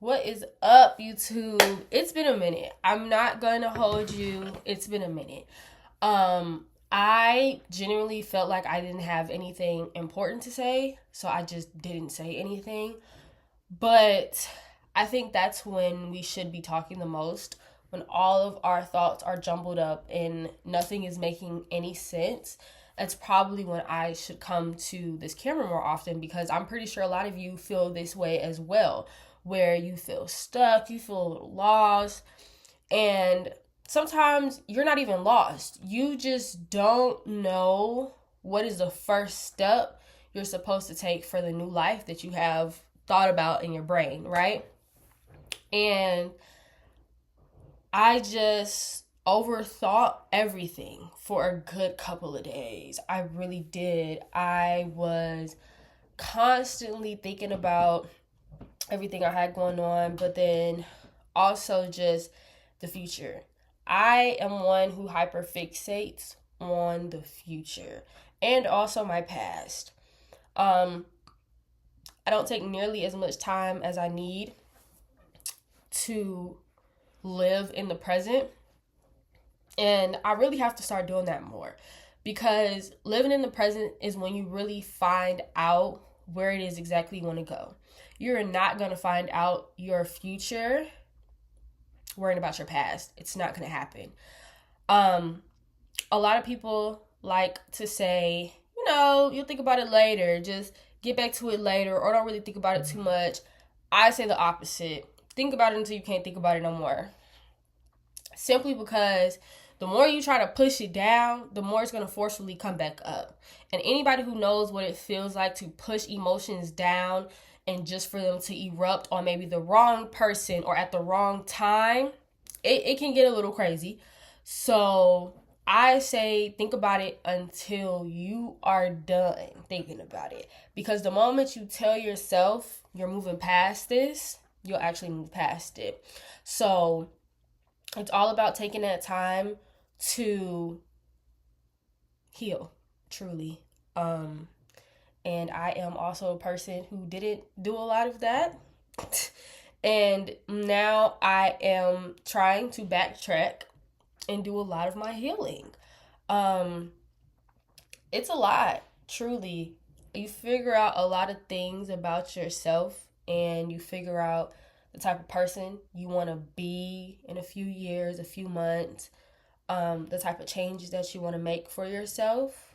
What is up, YouTube? It's been a minute. I'm not gonna hold you. It's been a minute. I genuinely felt like I didn't have anything important to say, so I just didn't say anything. But I think that's when we should be talking the most, when all of our thoughts are jumbled up and nothing is making any sense. That's probably when I should come to this camera more often because I'm pretty sure a lot of you feel this way as well, where you feel stuck, you feel a little lost, and sometimes you're not even lost. You just don't know what is the first step you're supposed to take for the new life that you have thought about in your brain, right? And I just overthought everything for a good couple of days. I really did. I was constantly thinking about everything I had going on, but then also just the future. I am one who hyperfixates on the future and also my past. I don't take nearly as much time as I need to live in the present. And I really have to start doing that more because living in the present is when you really find out where it is exactly you want to go. You're not going to find out your future worrying about your past. It's not going to happen. A lot of people like to say, you'll think about it later. Just get back to it later, or don't really think about it too much. I say the opposite. Think about it until you can't think about it no more. Simply because the more you try to push it down, the more it's going to forcefully come back up. And anybody who knows what it feels like to push emotions down and just for them to erupt on maybe the wrong person or at the wrong time, it can get a little crazy. So I say think about it until you are done thinking about it. Because the moment you tell yourself you're moving past this, you'll actually move past it. So it's all about taking that time to heal, truly. And I am also a person who didn't do a lot of that. And now I am trying to backtrack and do a lot of my healing. It's a lot, truly. You figure out a lot of things about yourself and you figure out the type of person you want to be in a few years, a few months, the type of changes that you want to make for yourself.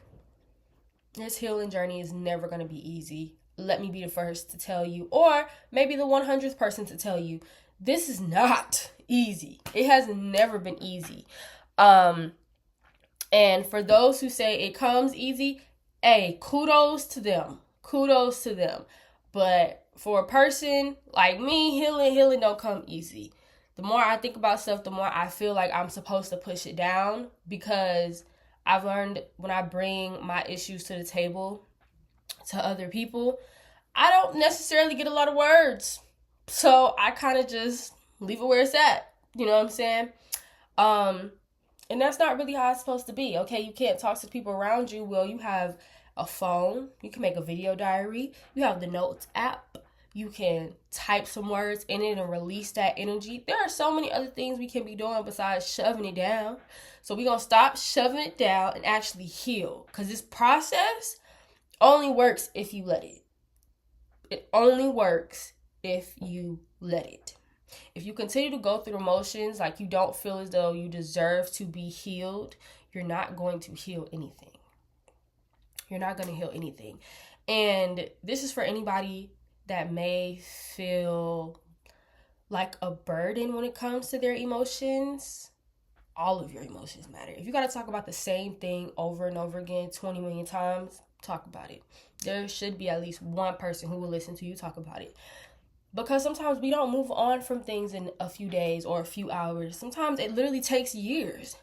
This healing journey is never going to be easy. Let me be the first to tell you, or maybe the 100th person to tell you, this is not easy. It has never been easy. And for those who say it comes easy, hey, kudos to them. Kudos to them. But for a person like me, healing don't come easy. The more I think about stuff, the more I feel like I'm supposed to push it down because I've learned when I bring my issues to the table to other people, I don't necessarily get a lot of words. So I kind of just leave it where it's at. You know what I'm saying? And that's not really how it's supposed to be. Okay, you can't talk to the people around you. Well, you have a phone. You can make a video diary. You have the Notes app. You can type some words in it and release that energy. There are so many other things we can be doing besides shoving it down. So we're going to stop shoving it down and actually heal. Because this process only works if you let it. It only works if you let it. If you continue to go through emotions like you don't feel as though you deserve to be healed, you're not going to heal anything. You're not going to heal anything. And this is for anybody that may feel like a burden when it comes to their emotions. All of your emotions matter. If you got to talk about the same thing over and over again 20 million times, talk about it. There should be at least one person who will listen to you talk about it. Because sometimes we don't move on from things in a few days or a few hours. Sometimes it literally takes years.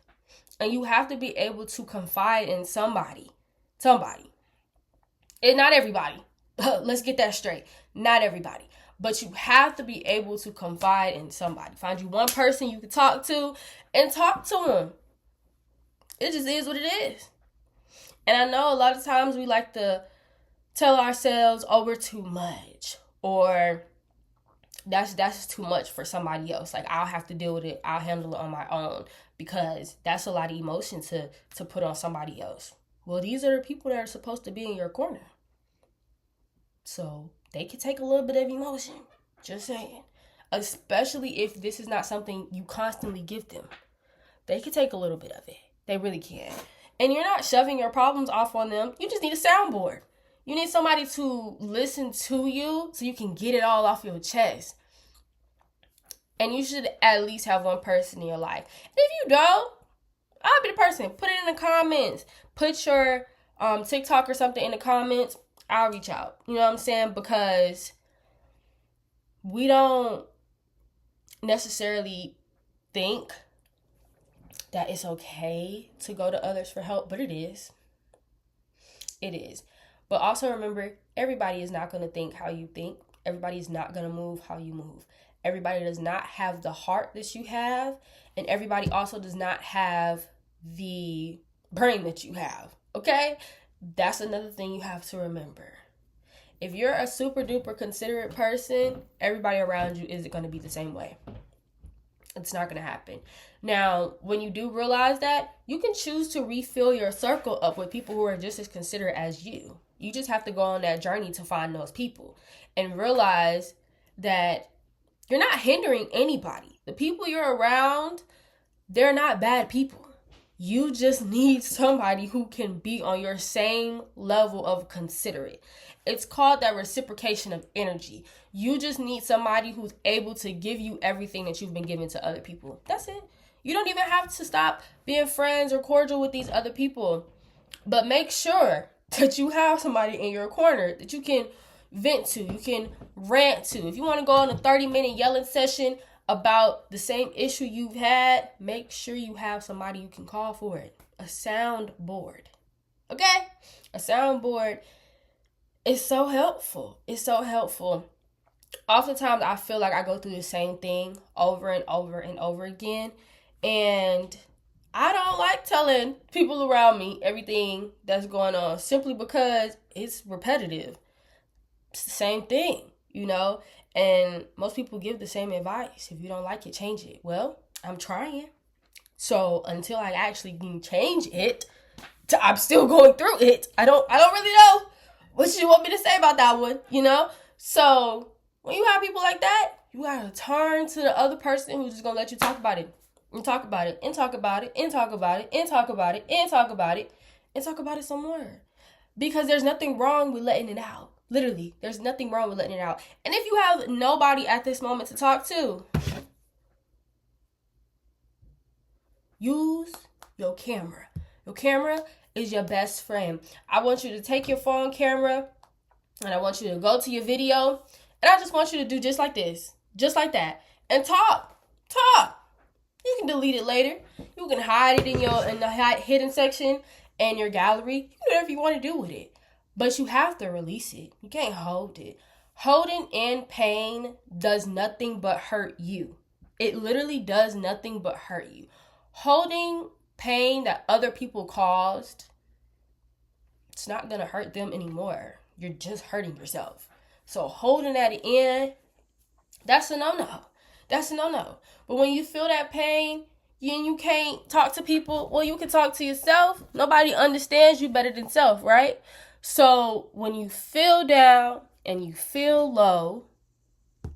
And you have to be able to confide in somebody. And not everybody. Let's get that straight. Not everybody. But you have to be able to confide in somebody. Find you one person you can talk to and talk to them. It just is what it is. And I know a lot of times we like to tell ourselves, oh, we're too much. Or that's too much for somebody else. Like, I'll have to deal with it. I'll handle it on my own, because that's a lot of emotion to put on somebody else. Well, these are the people that are supposed to be in your corner. So they can take a little bit of emotion. Just saying. Especially if this is not something you constantly give them. They can take a little bit of it. They really can. And you're not shoving your problems off on them. You just need a soundboard. You need somebody to listen to you so you can get it all off your chest. And you should at least have one person in your life. And if you don't, I'll be the person. Put it in the comments. Put your TikTok or something in the comments. I'll reach out. You know what I'm saying? Because we don't necessarily think that it's okay to go to others for help, but it is. It is. But also remember, everybody is not going to think how you think. Everybody is not going to move how you move. Everybody does not have the heart that you have, and everybody also does not have the brain that you have. Okay? That's another thing you have to remember. If you're a super duper considerate person, everybody around you isn't going to be the same way. It's not going to happen. Now, when you do realize that, you can choose to refill your circle up with people who are just as considerate as you. You just have to go on that journey to find those people and realize that you're not hindering anybody. The people you're around, they're not bad people. You just need somebody who can be on your same level of considerate. It's called that reciprocation of energy. You just need somebody who's able to give you everything that you've been giving to other people. That's it. You don't even have to stop being friends or cordial with these other people. But make sure that you have somebody in your corner that you can vent to, you can rant to. If you want to go on a 30-minute yelling session about the same issue you've had, make sure you have somebody you can call for it. A soundboard. Okay? A soundboard is so helpful. It's so helpful. Oftentimes, I feel like I go through the same thing over and over and over again. And I don't like telling people around me everything that's going on simply because it's repetitive. It's the same thing, you know? And most people give the same advice. If you don't like it, change it. Well, I'm trying. So until I actually can change it, I'm still going through it. I don't really know what you want me to say about that one, you know? So when you have people like that, you gotta turn to the other person who's just gonna let you talk about it. And talk about it, and talk about it, and talk about it, and talk about it, and talk about it, and talk about it some more. Because there's nothing wrong with letting it out. Literally, there's nothing wrong with letting it out. And if you have nobody at this moment to talk to, use your camera. Your camera is your best friend. I want you to take your phone camera, and I want you to go to your video, and I just want you to do just like this, just like that, and talk. You can delete it later. You can hide it in the hidden section and your gallery. You can do whatever you want to do with it. But you have to release it. You can't hold it. Holding in pain does nothing but hurt you. It literally does nothing but hurt you. Holding pain that other people caused, it's not going to hurt them anymore. You're just hurting yourself. So holding that in, that's a no-no. That's a no-no. But when you feel that pain, you can't talk to people, well, you can talk to yourself. Nobody understands you better than self, right? So when you feel down and you feel low,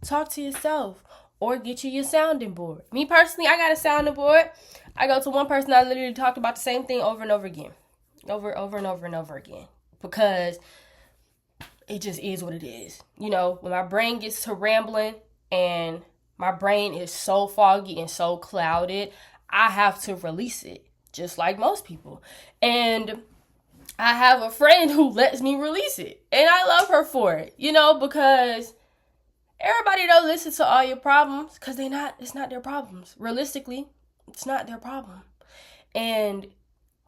talk to yourself or get you your sounding board. Me personally, I got a sounding board. I go to one person, I literally talked about the same thing over and over again. Over and over again. Because it just is what it is. You know, when my brain gets to rambling and my brain is so foggy and so clouded, I have to release it, just like most people. And I have a friend who lets me release it. And I love her for it, you know, because everybody don't listen to all your problems because it's not their problems. Realistically, it's not their problem. And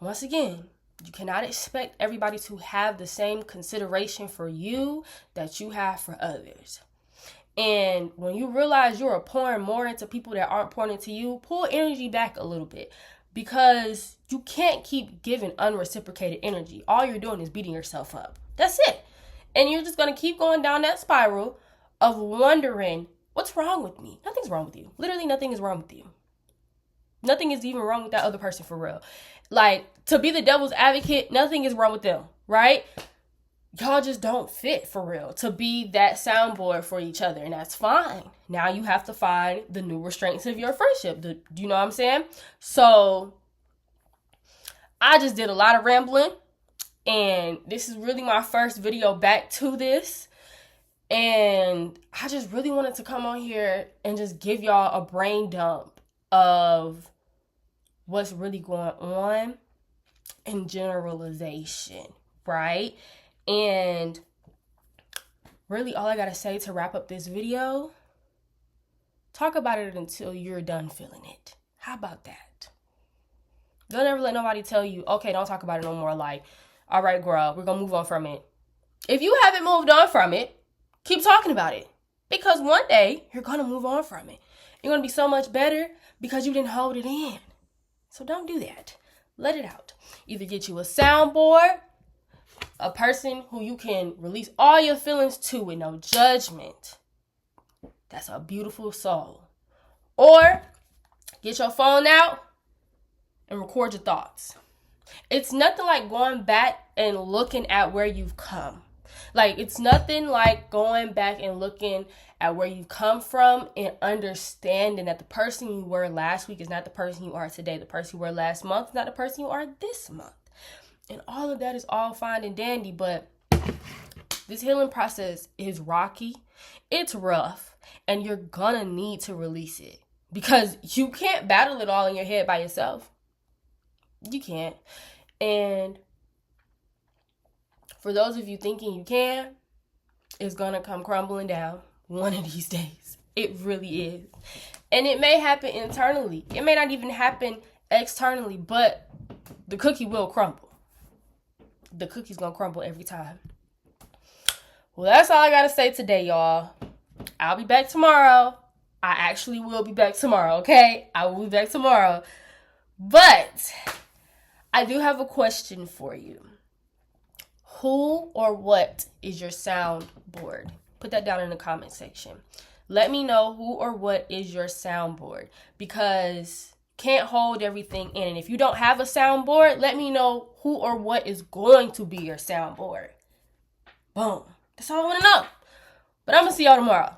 once again, you cannot expect everybody to have the same consideration for you that you have for others. And when you realize you're pouring more into people that aren't pouring into you, pull energy back a little bit. Because you can't keep giving unreciprocated energy. All you're doing is beating yourself up. That's it. And you're just going to keep going down that spiral of wondering, What's wrong with me? Nothing's wrong with you. Literally nothing is wrong with you. Nothing is even wrong with that other person for real. Like, to be the devil's advocate, nothing is wrong with them, right? Y'all just don't fit for real to be that soundboard for each other, and that's fine. Now you have to find the new restraints of your friendship. Do you know what I'm saying? So I just did a lot of rambling, and this is really my first video back to this, and I just really wanted to come on here and just give y'all a brain dump of what's really going on in generalization, right? And really all I gotta say to wrap up this video, talk about it until you're done feeling it. How about that? Don't ever let nobody tell you, okay, don't talk about it no more. Like, all right, girl, we're gonna move on from it. If you haven't moved on from it, keep talking about it. Because one day, you're gonna move on from it. You're gonna be so much better because you didn't hold it in. So don't do that. Let it out. Either get you a soundboard, a person who you can release all your feelings to with no judgment. That's a beautiful soul. Or get your phone out and record your thoughts. It's nothing like going back and looking at where you've come. Like, it's nothing like going back and looking at where you've come from and understanding that the person you were last week is not the person you are today. The person you were last month is not the person you are this month. And all of that is all fine and dandy, but this healing process is rocky. It's rough, and you're gonna need to release it because you can't battle it all in your head by yourself. You can't. And for those of you thinking you can, it's gonna come crumbling down one of these days. It really is. And it may happen internally. It may not even happen externally, but the cookie will crumble. The cookie's gonna crumble every time. Well, that's all I gotta say today, y'all. I'll be back tomorrow. I actually will be back tomorrow, okay? I will be back tomorrow. But I do have a question for you. Who or what is your soundboard? Put that down in the comment section. Let me know who or what is your soundboard, because can't hold everything in. And if you don't have a soundboard, let me know who or what is going to be your soundboard. Boom. That's all I want to know. But I'm going to see y'all tomorrow.